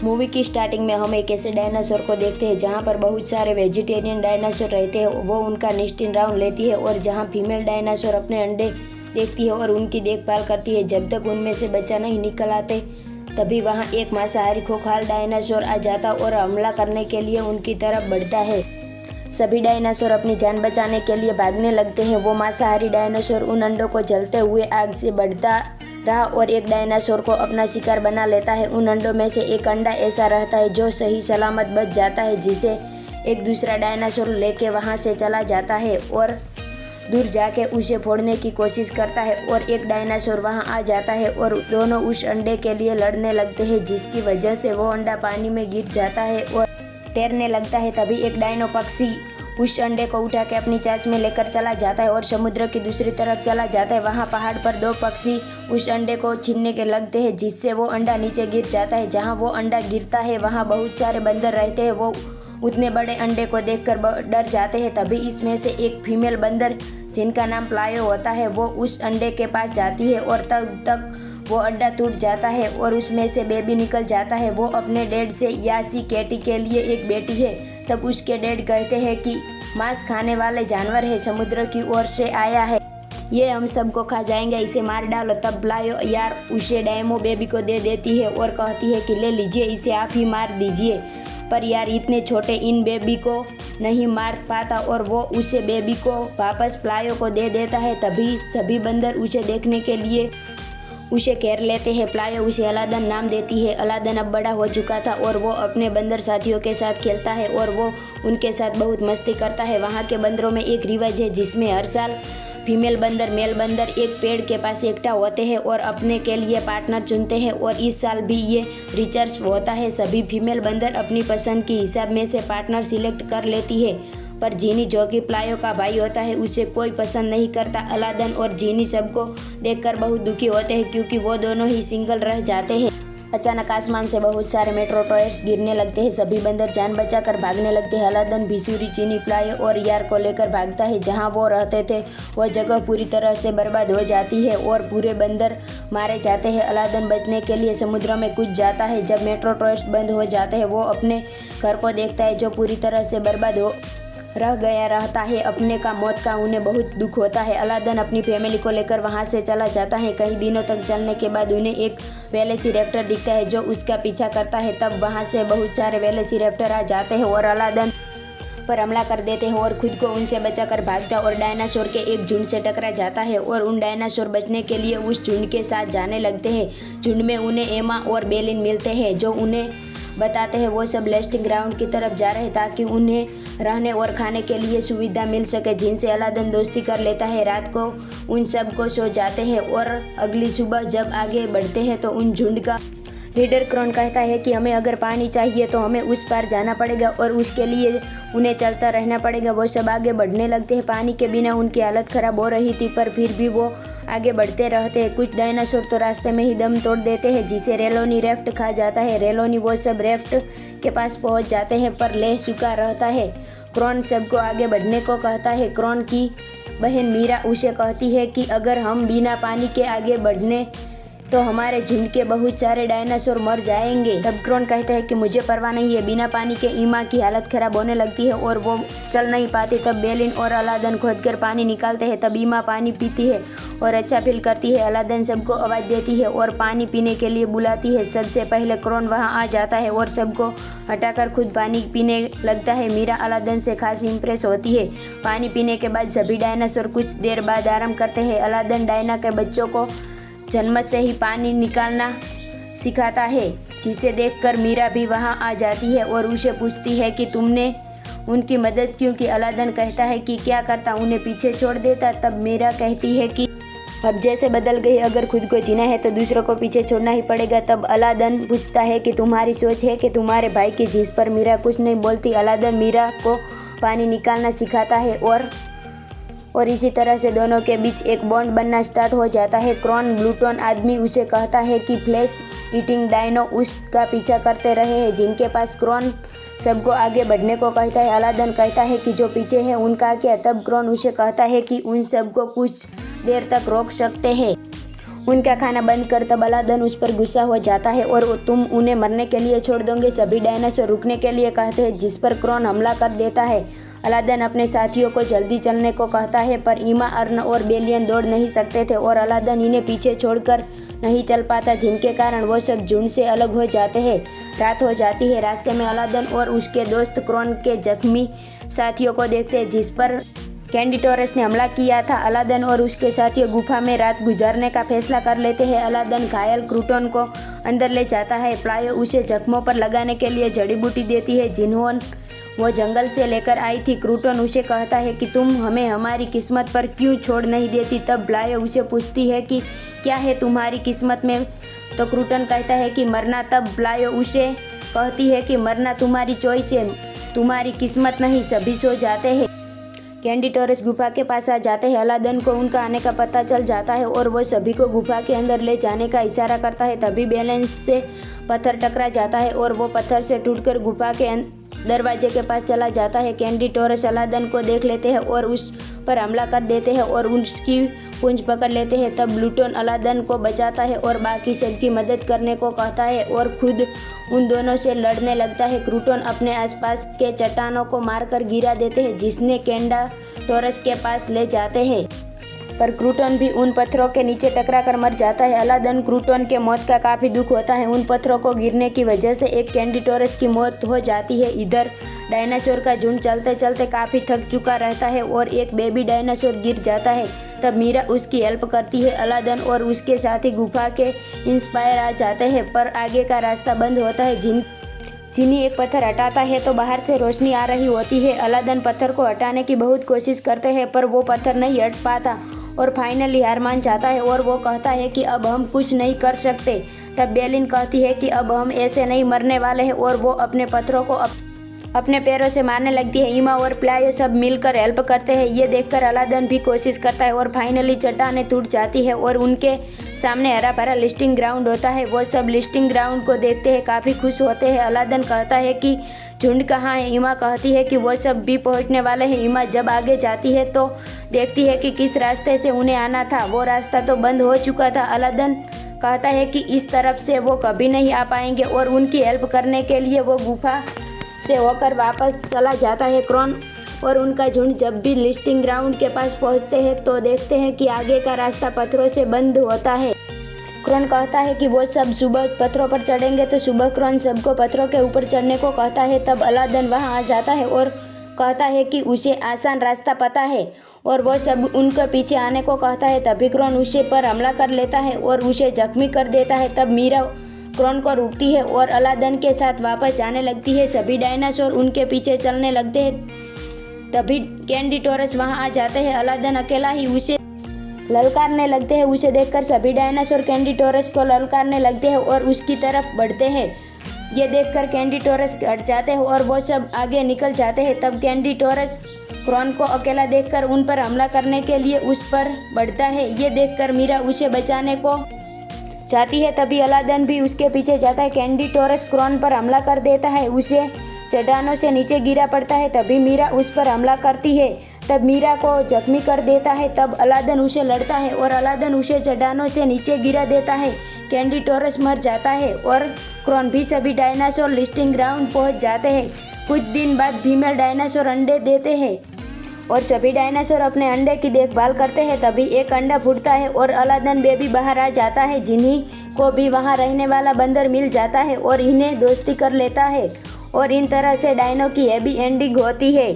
Movie की starting में हम एक ऐसे डायनासोर को देखते हैं जहां पर बहुत सारे वेजिटेरियन डायनासोर रहते हैं। वो उनका नेस्टिंग राउंड लेती है और जहां फीमेल डायनासोर अपने अंडे देखती है और उनकी देखभाल करती है जब तक उनमें से बच्चा नहीं निकल आते। तभी वहां एक मांसाहारी खोखलाल डायनासोर आ जाता और हमला करने के लिए उनकी तरफ बढ़ता है। सभी डायनासोर अपनी जान बचाने के लिए भागने लगते हैं। वो मांसाहारी डायनासोर उन अंडों को जलते हुए आग से बढ़ता रहा और एक डायनासोर को अपना शिकार बना लेता है। उन अंडों में से एक अंडा ऐसा रहता है जो सही सलामत बच जाता है, जिसे एक दूसरा डायनासोर लेके वहां से चला जाता है और दूर जाके उसे फोड़ने की कोशिश करता है और एक डायनासोर वहां आ जाता है और दोनों उस अंडे के लिए लड़ने लगते हैं, जिसकी वजह से वो अंडा पानी में गिर जाता है और तैरने लगता है। तभी एक डायनो पक्षी उस अंडे को उठा के अपनी चांच में लेकर चला जाता है और समुद्र की दूसरी तरफ चला जाता है। वहाँ पहाड़ पर दो पक्षी उस अंडे को छीनने के लगते हैं, जिससे वो अंडा नीचे गिर जाता है। जहाँ वो अंडा गिरता है वहाँ बहुत सारे बंदर रहते हैं। वो उतने बड़े अंडे को देखकर डर जाते हैं। तभी इसमें से एक फीमेल बंदर जिनका नाम प्लायो होता है वो उस अंडे के पास जाती है और तब तक वो अंडा टूट जाता है और उसमें से बेबी निकल जाता है। वो अपने डैड से यासी कैटी के लिए एक बेटी है। तब उसके डैड कहते हैं कि मांस खाने वाले जानवर है, समुद्र की ओर से आया है, ये हम सबको खा जाएंगे, इसे मार डालो। तब प्लायो यार उसे डायमो बेबी को दे देती है और कहती है कि ले लीजिए, इसे आप ही मार दीजिए। पर यार इतने छोटे इन बेबी को नहीं मार पाता और वो उसे बेबी को वापस प्लायो को दे देता है। तभी सभी बंदर उसे देखने के लिए उसे घेर लेते हैं। प्लायो उसे अलादन नाम देती है। अलादन अब बड़ा हो चुका था और वो अपने बंदर साथियों के साथ खेलता है और वो उनके साथ बहुत मस्ती करता है। वहाँ के बंदरों में एक रिवाज है जिसमें हर साल फीमेल बंदर मेल बंदर एक पेड़ के पास इकट्ठा होते हैं और अपने के लिए पार्टनर चुनते हैं और इस साल भी ये रिसर्च होता है। सभी फीमेल बंदर अपनी पसंद के हिसाब में से पार्टनर सिलेक्ट कर लेती है, पर जीनी जो कि प्लायो का भाई होता है उसे कोई पसंद नहीं करता। अलादन और जीनी सबको देखकर बहुत दुखी होते हैं क्योंकि वो दोनों ही सिंगल रह जाते हैं। अचानक आसमान से बहुत सारे मेट्रो टॉयर्स गिरने लगते हैं। सभी बंदर जान बचाकर भागने लगते हैं। अलादन भिशुरी चीनी प्लायो और यार को लेकर भागता है। जहां वो रहते थे वह जगह पूरी तरह से बर्बाद हो जाती है और पूरे बंदर मारे जाते हैं। अलादन बचने के लिए समुद्र में कूद जाता है। जब मेट्रो टॉयर्स बंद हो जाते हैं वो अपने घर को देखता है जो पूरी तरह से बर्बाद हो रह गया रहता है। अपने का मौत का उन्हें बहुत दुख होता है। अलादन अपनी फैमिली को लेकर वहां से चला जाता है। कई दिनों तक चलने के बाद उन्हें एक वेलोसिरैप्टर दिखता है जो उसका पीछा करता है। तब वहां से बहुत सारे वेलोसिरैप्टर आ जाते हैं और अलादन पर हमला कर देते हैं और खुद को उनसे बचाकर भागता और डायनासोर के एक झुंड से टकरा जाता है और उन डायनासोर बचने के लिए उस झुंड के साथ जाने लगते हैं। झुंड में उन्हें एमा और बेलिन मिलते हैं जो उन्हें बताते हैं वो सब लेस्टिंग ग्राउंड की तरफ जा रहे हैं ताकि उन्हें रहने और खाने के लिए सुविधा मिल सके, जिनसे अलादन दोस्ती कर लेता है। रात को उन सब को सो जाते हैं और अगली सुबह जब आगे बढ़ते हैं तो उन झुंड का लीडर क्रॉन कहता है कि हमें अगर पानी चाहिए तो हमें उस पार जाना पड़ेगा और उसके लिए उन्हें चलता रहना पड़ेगा। वो सब आगे बढ़ने लगते हैं। पानी के बिना उनकी हालत खराब हो रही थी पर फिर भी वो आगे बढ़ते रहते हैं। कुछ डायनासोर तो रास्ते में ही दम तोड़ देते हैं, जिसे रेलोनी रेफ्ट खा जाता है। रेलोनी वो सब रेफ्ट के पास पहुंच जाते हैं पर लेह चुका रहता है। क्रॉन सबको आगे बढ़ने को कहता है। क्रॉन की बहन मीरा उसे कहती है कि अगर हम बिना पानी के आगे बढ़ने तो हमारे झुंड के बहुत सारे डायनासोर मर जाएंगे। तब क्रॉन कहता है कि मुझे परवाह नहीं है। बिना पानी के ईमा की हालत खराब होने लगती है और वो चल नहीं पाती। तब बेलिन और अलादन खोदकर पानी निकालते हैं। तब ईमा पानी पीती है और अच्छा फील करती है। अलादन सबको आवाज़ देती है और पानी पीने के लिए बुलाती है। सबसे पहले क्रॉन वहाँ आ जाता है और सबको हटाकर खुद पानी पीने लगता है। मीरा अलादन से खास इम्प्रेस होती है। पानी पीने के बाद सभी डायनासोर कुछ देर बाद आराम करते हैं। अलादन डायना के बच्चों को जन्म से ही पानी निकालना सिखाता है, जिसे देखकर मीरा भी वहां आ जाती है और उसे पूछती है कि तुमने उनकी मदद क्यों की। अलादन कहता है कि क्या करता, उन्हें पीछे छोड़ देता। तब मीरा कहती है कि अब जैसे बदल गई, अगर खुद को जीना है तो दूसरों को पीछे छोड़ना ही पड़ेगा। तब अलादन पूछता है कि तुम्हारी सोच है कि तुम्हारे भाई की, जिस पर मीरा कुछ नहीं बोलती। अलादन मीरा को पानी निकालना सिखाता है और इसी तरह से दोनों के बीच एक बॉन्ड बनना स्टार्ट हो जाता है। क्रॉन ब्लूटोन आदमी उसे कहता है कि फ्लैश ईटिंग डायनो उसका पीछा करते रहे हैं, जिनके पास क्रॉन सबको आगे बढ़ने को कहता है। अलादन कहता है कि जो पीछे है उनका क्या। तब क्रॉन उसे कहता है कि उन सबको कुछ देर तक रोक सकते हैं उनका खाना बंद कर तब अलादीन उस पर गुस्सा हो जाता है और तुम उन्हें मरने के लिए छोड़ दोगे। सभी डायनासोर रुकने के लिए कहते हैं, जिस पर क्रॉन हमला कर देता है। अलादीन अपने साथियों को जल्दी चलने को कहता है, पर ईमा, अर्न और बेलियन दौड़ नहीं सकते थे और अलादीन इन्हें पीछे छोड़कर नहीं चल पाता, जिनके कारण वो सब झुंड से अलग हो जाते हैं। रात हो जाती है। रास्ते में अलादीन और उसके दोस्त क्रॉन के जख्मी साथियों को देखते हैं, जिस पर कैंडिटोरस ने हमला किया था। अलादीन और उसके साथियों गुफा में रात गुजारने का फैसला कर लेते हैं। अलादीन घायल क्रूटन को अंदर ले जाता है। प्लायो उसे जख्मों पर लगाने के लिए जड़ी बूटी देती है, जिन्होंने वो जंगल से लेकर आई थी। क्रूटन उसे कहता है कि तुम हमें हमारी किस्मत पर क्यों छोड़ नहीं देती। तब प्लायो उसे पूछती है कि क्या है तुम्हारी किस्मत में, तो क्रूटन कहता है कि मरना। तब प्लायो उसे कहती है कि मरना तुम्हारी चॉइस है, तुम्हारी किस्मत नहीं। सभी सो जाते हैं। कैंडिटोरस गुफा के पास आ जाते हैं। अलादीन को उनका आने का पता चल जाता है और वो सभी को गुफा के अंदर ले जाने का इशारा करता है। तभी बैलेंस से पत्थर टकरा जाता है और वो पत्थर से टूटकर गुफा के दरवाजे के पास चला जाता है। कैंडिटोरस अलादीन को देख लेते हैं और उस पर हमला कर देते हैं और उसकी पूंछ पकड़ लेते हैं। तब लूटोन अलादीन को बचाता है और बाकी सबकी मदद करने को कहता है और खुद उन दोनों से लड़ने लगता है। क्रूटन अपने आसपास के चट्टानों को मारकर गिरा देते हैं, जिसने कैंडिटोरस के पास ले जाते हैं, पर क्रूटन भी उन पत्थरों के नीचे टकरा कर मर जाता है। अलादीन क्रूटन के मौत का काफ़ी दुख होता है। उन पत्थरों को गिरने की वजह से एक कैंडिटोरस की मौत हो जाती है। इधर डायनासोर का झुंड चलते चलते काफ़ी थक चुका रहता है और एक बेबी डायनासोर गिर जाता है। तब मीरा उसकी हेल्प करती है। अलादीन और उसके साथी गुफा के इंस्पायर आ जाते हैं, पर आगे का रास्ता बंद होता है। जिनी एक पत्थर हटाता है तो बाहर से रोशनी आ रही होती है। अलादीन पत्थर को हटाने की बहुत कोशिश करते हैं, पर वो पत्थर नहीं हट पाता और फाइनली हार मान जाता है और वो कहता है कि अब हम कुछ नहीं कर सकते। तब बेलिन कहती है कि अब हम ऐसे नहीं मरने वाले हैं और वो अपने पत्थरों को अपने पैरों से मारने लगती है। ईमा और प्लायो सब मिलकर हेल्प करते हैं। ये देखकर अलादीन भी कोशिश करता है और फाइनली चट्टानें टूट जाती है और उनके सामने हरा भरा लिस्टिंग ग्राउंड होता है। वो सब लिस्टिंग ग्राउंड को देखते हैं, काफ़ी खुश होते हैं। अलादीन कहता है कि झुंड कहाँ है। ईमा कहती है कि वो सब भी पहुँचने वाले हैं। ईमा जब आगे जाती है तो देखती है कि किस रास्ते से उन्हें आना था, वो रास्ता तो बंद हो चुका था। अलादीन कहता है कि इस तरफ से वो कभी नहीं आ पाएंगे और उनकी हेल्प करने के लिए वो गुफा से होकर वापस चला जाता है। क्रॉन और उनका झुंड जब भी लिस्टिंग ग्राउंड के पास पहुंचते हैं तो देखते हैं कि आगे का रास्ता पत्थरों से बंद होता है। क्रॉन कहता है कि वो सब सुबह पत्थरों पर चढ़ेंगे, तो सुबह क्रॉन सबको पत्थरों के ऊपर चढ़ने को कहता है। तब अलादीन वहां आ जाता है और कहता है कि उसे आसान रास्ता पता है और वो सब उनके पीछे आने को कहता है। तभी क्रॉन उसे पर हमला कर लेता है और उसे जख्मी कर देता है। तब मीरा क्रॉन को रोकती है और अलादीन के साथ वापस जाने लगती है। सभी डायनासोर उनके पीछे चलने लगते हैं। तभी कैंडिटोरस वहां आ जाते हैं। अलादीन अकेला ही उसे ललकारने लगते हैं। उसे देखकर सभी डायनासोर कैंडिटोरस को ललकारने लगते हैं और उसकी तरफ बढ़ते हैं। ये देखकर कैंडिटोरस हट जाते हैं और वो सब आगे निकल जाते हैं। तब कैंडिटोरस क्रॉन को अकेला देखकर उन पर हमला करने के लिए उस पर बढ़ता है। ये देखकर मीरा उसे बचाने को जाती है। तभी अलादीन भी उसके पीछे जाता है। कैंडिटोरस क्रॉन पर हमला कर देता है, उसे चट्टानों से नीचे गिरा पड़ता है। तभी मीरा उस पर हमला करती है। तब मीरा को जख्मी कर देता है। तब अलादीन उसे लड़ता है और अलादीन उसे चट्टानों से नीचे गिरा देता है। कैंडिटोरस मर जाता है और क्रॉन भी सभी डायनासोर लिस्टिंग ग्राउंड पहुंच जाते हैं। कुछ दिन बाद फीमेल डायनासोर अंडे देते हैं और सभी डायनासोर अपने अंडे की देखभाल करते हैं। तभी एक अंडा फूटता है और अलादीन बेबी बाहर आ जाता है। जिन्हीं को भी वहां रहने वाला बंदर मिल जाता है और इन्हें दोस्ती कर लेता है और इन तरह से डायनो की हैप्पी एंडिंग होती है।